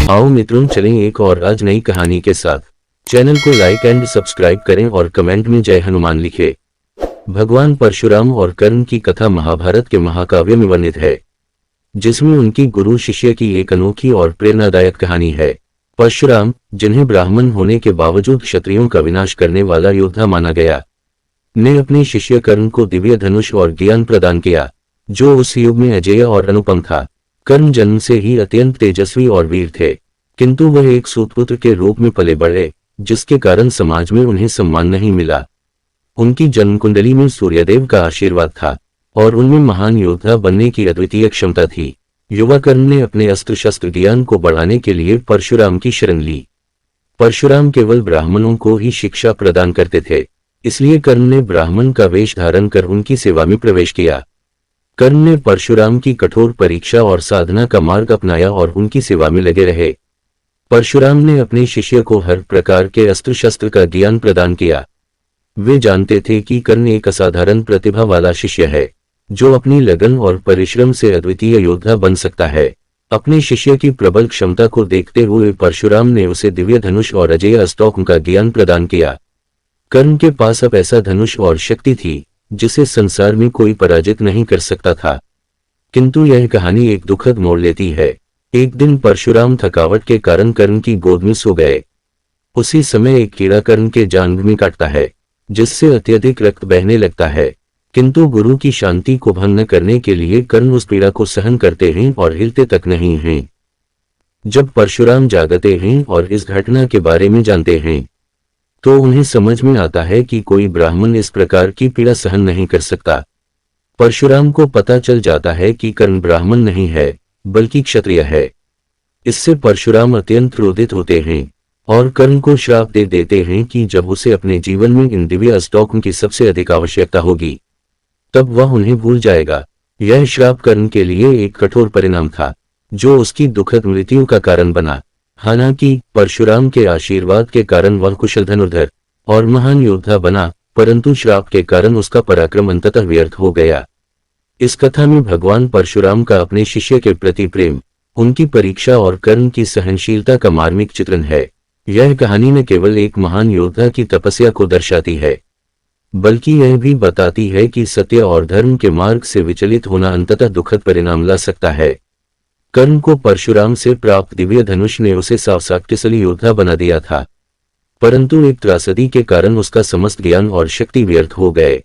आओ मित्रों, चलें एक और आज नई कहानी के साथ। चैनल को लाइक एंड सब्सक्राइब करें और कमेंट में जय हनुमान लिखें। भगवान परशुराम और कर्ण की कथा महाभारत के महाकाव्य में वर्णित है, जिसमें उनकी गुरु शिष्य की एक अनोखी और प्रेरणादायक कहानी है। परशुराम, जिन्हें ब्राह्मण होने के बावजूद क्षत्रियों का विनाश करने वाला योद्धा माना गया, ने अपने शिष्य कर्ण को दिव्य धनुष और ज्ञान प्रदान किया, जो उस युग में अजेय और अनुपम था। कर्ण जन्म से ही अत्यंत तेजस्वी और वीर थे, किंतु वह एक सूतपुत्र के रूप में पले बढ़े, जिसके कारण समाज में उन्हें सम्मान नहीं मिला। उनकी जन्म कुंडली में सूर्यदेव का आशीर्वाद था और उनमें महान योद्धा बनने की अद्वितीय क्षमता थी। युवा कर्ण ने अपने अस्त्र शस्त्र ज्ञान को बढ़ाने के लिए परशुराम की शरण ली। परशुराम केवल ब्राह्मणों को ही शिक्षा प्रदान करते थे, इसलिए कर्ण ने ब्राह्मण का वेश धारण कर उनकी सेवा में प्रवेश किया। कर्ण ने परशुराम की कठोर परीक्षा और साधना का मार्ग अपनाया और उनकी सेवा में लगे रहे। परशुराम ने अपने शिष्य को हर प्रकार के अस्त्र शस्त्र का ज्ञान प्रदान किया। वे जानते थे कि कर्ण एक असाधारण प्रतिभा वाला शिष्य है, जो अपनी लगन और परिश्रम से अद्वितीय योद्धा बन सकता है। अपने शिष्य की प्रबल क्षमता को देखते हुए परशुराम ने उसे दिव्य धनुष और अजेय अस्त्रों का ज्ञान प्रदान किया। कर्ण के पास अब ऐसा धनुष और शक्ति थी जिसे संसार में कोई पराजित नहीं कर सकता था। किंतु यह कहानी एक दुखद मोड़ लेती है। एक दिन परशुराम थकावट के कारण कर्ण की गोद में सो गए। उसी समय एक कीड़ा कर्ण के जांघ में काटता है, जिससे अत्यधिक रक्त बहने लगता है। किंतु गुरु की शांति को भंग न करने के लिए कर्ण उस पीड़ा को सहन करते हैं और हिलते तक नहीं हैं। जब परशुराम जागते हैं और इस घटना के बारे में जानते हैं, तो उन्हें समझ में आता है कि कोई ब्राह्मण इस प्रकार की पीड़ा सहन नहीं कर सकता। परशुराम को पता चल जाता है कि कर्ण ब्राह्मण नहीं है, बल्कि क्षत्रिय है। इससे परशुराम अत्यंत क्रोधित होते हैं और कर्ण को श्राप दे देते हैं कि जब उसे अपने जीवन में इन दिव्य अस्त्रों की सबसे अधिक आवश्यकता होगी, तब वह उन्हें भूल जाएगा। यह श्राप कर्ण के लिए एक कठोर परिणाम था, जो उसकी दुखद मृत्यु का कारण बना। हालांकि परशुराम के आशीर्वाद के कारण वह कुशल धनुर्धर और महान योद्धा बना, परंतु श्राप के कारण उसका पराक्रम अंततः व्यर्थ हो गया। इस कथा में भगवान परशुराम का अपने शिष्य के प्रति प्रेम, उनकी परीक्षा और कर्ण की सहनशीलता का मार्मिक चित्रण है। यह कहानी न केवल एक महान योद्धा की तपस्या को दर्शाती है, बल्कि यह भी बताती है कि सत्य और धर्म के मार्ग से विचलित होना अंततः दुखद परिणाम ला सकता है। कर्ण को परशुराम से प्राप्त दिव्य धनुष ने उसे शक्तिशाली योद्धा बना दिया था, परंतु एक त्रासदी के कारण उसका समस्त ज्ञान और शक्ति व्यर्थ हो गए।